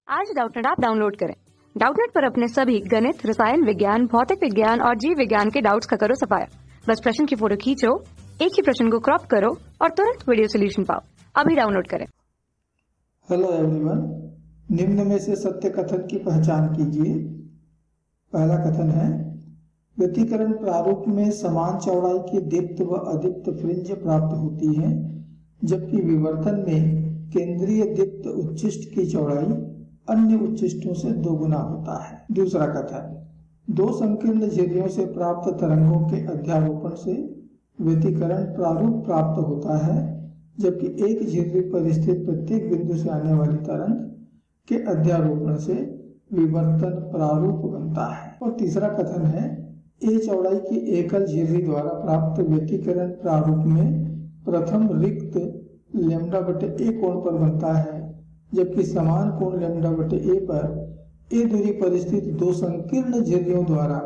आज Doubtnut app download करें। Doubtnut पर अपने सभी गणित, रसायन विज्ञान, भौतिक विज्ञान और जीव विज्ञान के डाउट्स का करो सफाया। बस प्रश्न की फोटो खींचो, एक ही प्रश्न को क्रॉप करो और तुरंत वीडियो सोल्यूशन पाओ। अभी डाउनलोड करें। हेलो एवरीवन, निम्न में से सत्य कथन की पहचान कीजिए। पहला कथन है, व्यतिकरण प्रारूप में समान चौड़ाई की दीप्त व अदीप्त फ्रिंज प्राप्त होती है, जबकि विवर्तन में केंद्रीय दीप्त उच्चिष्ट की चौड़ाई अन्य उच्चिष्टों से दोगुना होता है। दूसरा कथन, दो संकीर्ण झिर्रियों से प्राप्त तरंगों के अध्यारोपण से व्यतिकरण प्रारूप प्राप्त होता है, जबकि एक झिर्री पर स्थित प्रत्येक बिंदु से आने वाली तरंग के अध्यारोपण से विवर्तन प्रारूप बनता है। और तीसरा कथन है, ए चौड़ाई की एकल झिर्री द्वारा प्राप्त व्यतिकरण प्रारूप में प्रथम रिक्त लैम्डा बटे ए कोण पर बनता है, जबकि समान कोण लैम्डा बटे ए पर ए दूरी पर स्थित दो संकीर्ण झिर्रियों द्वारा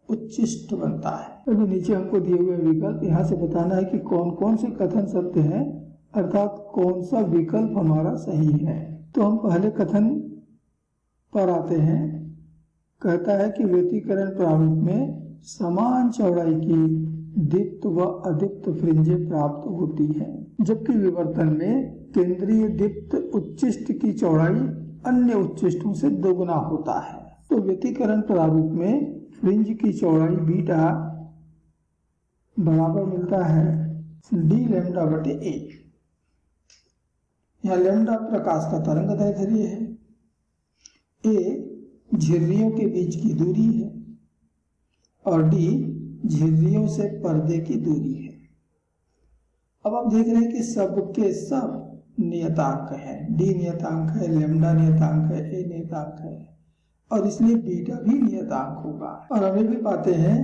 उच्चिष्ट बनता है। अभी नीचे हमको दिए हुए विकल्प, यहाँ से बताना है कि कौन कौन से कथन सत्य है, अर्थात कौन सा विकल्प हमारा सही है। तो हम पहले कथन पर आते हैं। कहता है कि व्यतिकरण प्रारूप में समान चौड़ाई की दीप्त व अदीप्त फ्रिंजें प्राप्त होती है, जबकि विवर्तन में केंद्रीय दीप्त उच्चिष्ट की चौड़ाई अन्य उच्चिष्टों से दोगुना होता है। तो व्यतिकरण प्रारूप में फ्रिंज की चौड़ाई बीटा बराबर मिलता है डी लैम्डा बटे ए। यहाँ लैम्डा प्रकाश का तरंगदैर्घ्य है, ए झिर्रियों के बीच की दूरी है और डी झिर्रियों से पर्दे की दूरी है। अब आप देख रहे हैं कि सबके सब नियतांक है, डी नियतांक है, लैम्डा नियतांक है, ए नियतांक है और इसलिए बीटा भी नियतांक होगा। और हमें भी पाते हैं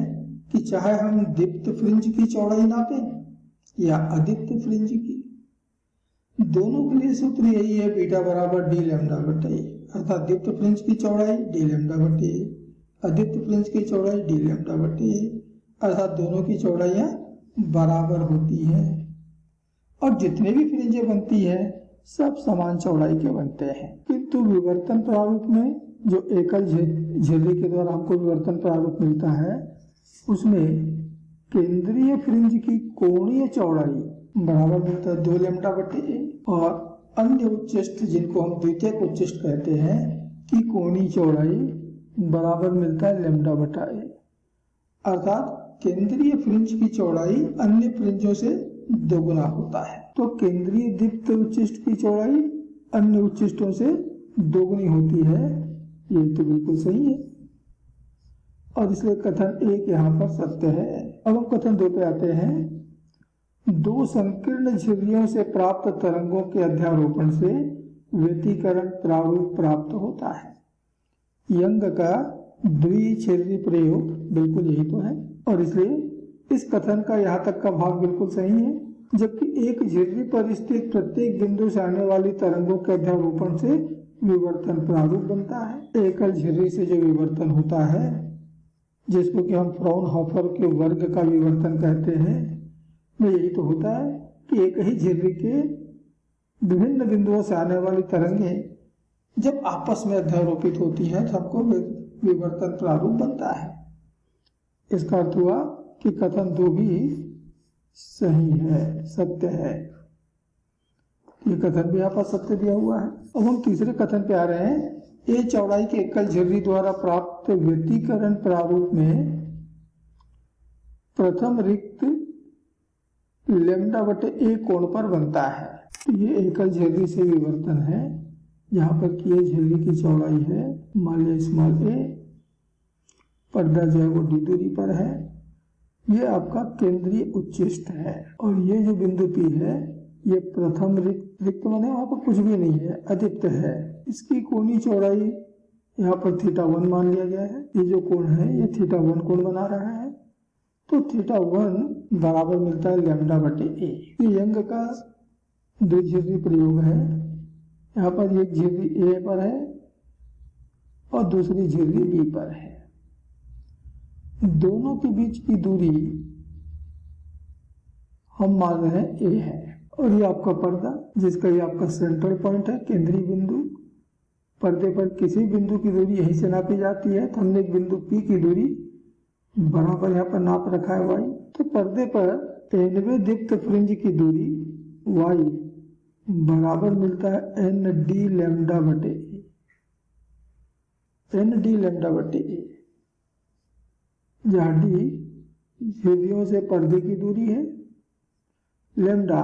कि चाहे हम दीप्त फ्रिंज की चौड़ाई नापें या अदीप्त फ्रिंज की, दोनों के लिए सूत्र यही है, बीटा बराबर डी लैम्डा बटे ए, अर्थात दीप्त फ्रिंज की चौड़ाई डी लैम्डा बटे ए, अदीप्त फ्रिंज की चौड़ाई डी लैम्डा बटे ए, अर्थात दोनों की चौड़ाइयां बराबर होती है और जितने भी फ्रिंजें बनती है सब समान चौड़ाई के बनते हैं। किंतु विवर्तन प्रारूप में जो एकल झिर्री के द्वारा हमको विवर्तन प्रारूप मिलता है, उसमें केंद्रीय फ्रिंज की कोणीय चौड़ाई बराबर मिलता है 2 लैम्डा बटे ए और अन्य उच्चिष्ट जिनको हम द्वितीयक उच्चिष्ट कहते हैं की कोणीय चौड़ाई बराबर मिलता है लैम्डा बटा ए, अर्थात केंद्रीय फ्रिंज की चौड़ाई अन्य फ्रिंजों से दोगुना होता है। तो केंद्रीय दीप्त उच्चिष्ट की चौड़ाई अन्य उच्चिष्टों से दोगुनी होती है, ये तो बिल्कुल सही है और इसलिए कथन एक यहाँ पर सत्य है। अब हम कथन 2 पे आते हैं। दो संकीर्ण झिर्रियों से प्राप्त तरंगों के अध्यारोपण से व्यतिकरण प्रारूप प्राप्त होता है। यंग का द्विझिर्री प्रयोग बिल्कुल यही तो है और इसलिए इस कथन का यहाँ तक का भाग बिल्कुल सही है, जबकि एक झिर्री पर स्थित प्रत्येक बिंदु से आने वाली तरंगों के अध्यारोपण से विवर्तन प्रारूप बनता है। एकल झिर्री से जो विवर्तन होता है, जिसको कि हम फ्राउनहोफर के वर्ग का विवर्तन कहते हैं, में यही तो होता है कि एक ही झिर्री के विभिन्न बिंदुओं से आने वाली तरंगें जब आपस में अध्यारोपित होती है तो हमको विवर्तन प्रारूप बनता है। इसका अर्थ हुआ कि कथन 2 भी सही है, सत्य है। ये कथन भी यहाँ पर सत्य दिया हुआ है। अब हम तीसरे कथन पे आ रहे हैं। ए चौड़ाई के एकल झिर्री द्वारा प्राप्त व्यतिकरण प्रारूप में प्रथम रिक्त लैम्डा बटे ए कोण पर बनता है। ये एकल झिर्री से विवर्तन है, यहाँ पर की झिर्री की चौड़ाई है मान लिया स्मॉल ए, पर्दा जो है वो डी दूरी पर है, ये आपका केंद्रीय उच्चिष्ट है और ये जो बिंदु पी है ये प्रथम रिक्त माने वहां पर कुछ भी नहीं है, अदीप्त है। इसकी कोणीय चौड़ाई यहाँ पर θ1 मान लिया गया है। ये जो कोण है ये θ1 कोण बना रहा है, तो θ1 बराबर मिलता है लैम्डा बटे ए। ये यंग का द्विझिर्री प्रयोग है। यहाँ पर एक झिर्री ए पर है और दूसरी झिर्री बी पर है। दोनों के बीच की दूरी हम मान रहे हैं ए है और ये आपका पर्दा जिसका ये आपका सेंट्रल पॉइंट है, केंद्रीय बिंदु, पर्दे पर किसी बिंदु की दूरी यहीं से नापी जाती है, तो हमने एक बिंदु P की दूरी बराबर यहाँ पर नाप रखा है y। तो पर्दे पर 9वें दीप्त फ्रिंज की दूरी y बराबर मिलता है ND लैम्डा बटे A, ND लैम्डा बटे A, जहाँ D झिर्रियों से पर्दे की दूरी है, लैम्डा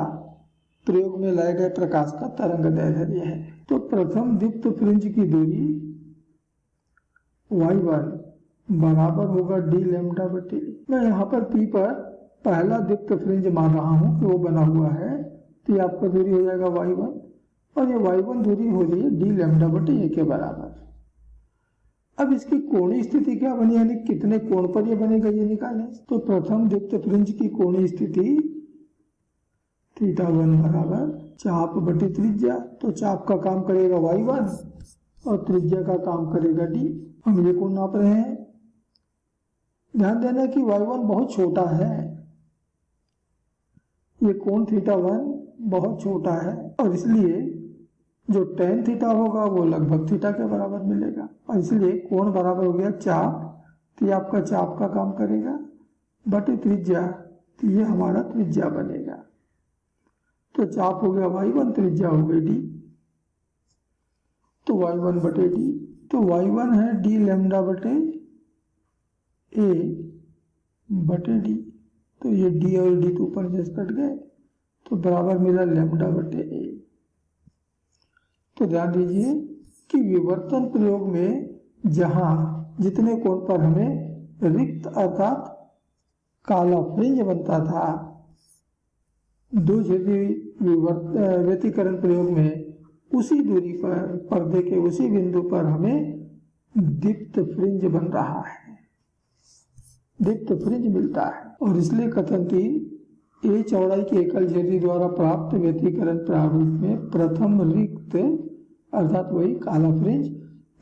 प्रयोग में लाए गए प्रकाश का तरंगदैर्घ्य है। तो प्रथम दीप्त फ्रिंज की दूरी y1 बराबर होगा d लैम्डा बटे। मैं यहाँ पर P पर पहला दीप्त फ्रिंज मान रहा हूँ कि वो बना हुआ है, तो ये आपका दूरी हो जाएगा y1, और ये y1 दूरी हो रही है d लैम्डा बटे A के बराबर। अब इसकी कोणीय स्थिति क्या बनी, यानी कितने कोण पर ये बनेगा, ये निकालें। तो प्रथम दीप्त फ्रिंज की कोणीय स्थिति θ1 बराबर चाप बटे त्रिज्या, तो चाप का काम करेगा y1 और त्रिज्या का काम करेगा d। हम ये कोण नाप रहे हैं। ध्यान देना कि y1 बहुत छोटा है, ये कोण θ1 बहुत छोटा है, और इसलिए जो tan थीटा होगा वो लगभग थीटा के बराबर मिलेगा, और इसलिए कोण बराबर हो गया चाप, तो ये आपका चाप का काम करेगा, बटे त्रिज्या, तो ये हमारा त्रिज्या बनेगा। तो चाप हो गया y1, त्रिज्या हो गई d, तो y1 बटे d, तो y1 है d लैम्डा बटे A बटे d, तो ये d और d तो ऊपर जैसे कट गए, तो बराबर मिला लैम्डा बटे A। तो ध्यान दीजिए कि विवर्तन प्रयोग में जहां जितने कोण पर हमें रिक्त अर्थात काला फ्रिंज बनता था, दो झिर्री व्यतिकरण प्रयोग में उसी दूरी पर पर्दे के उसी बिंदु पर हमें दीप्त फ्रिंज बन रहा है, दीप्त फ्रिंज मिलता है। और इसलिए कथन 3, A चौड़ाई की एकल झिर्री द्वारा प्राप्त व्यतिकरण प्रारूप में प्रथम रिक्त अर्थात वही काला फ्रिंज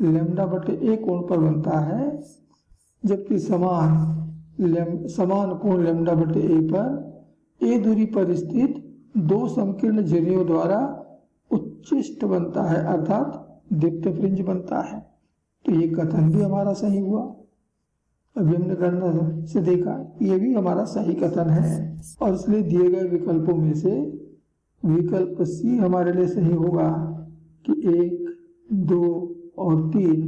लैम्डा बटे A कोण पर बनता है, जबकि समान कोण लैम्डा बटे A पर A दूरी पर स्थित दो संकीर्ण झिर्रियों द्वारा उच्चिष्ट बनता है, अर्थात दीप्त फ्रिंज बनता है। तो ये कथन भी हमारा सही हुआ। अभी हमने गणना से देखा ये भी हमारा सही कथन है, और इसलिए दिए गए विकल्पों में से विकल्प C हमारे लिए सही होगा कि 1, 2 और 3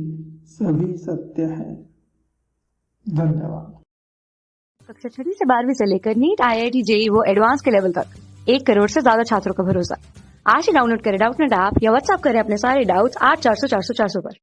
सभी सत्य है। धन्यवाद। कक्षा 6 से 12वीं से लेकर नीट, IIT, JEE वो एडवांस के लेवल तक 1 करोड़ से ज्यादा छात्रों का भरोसा। आज ही डाउनलोड करें डाउटनेट ऐप या व्हाट्सएप करें अपने सारे डाउट्स 8400 400 400 पर।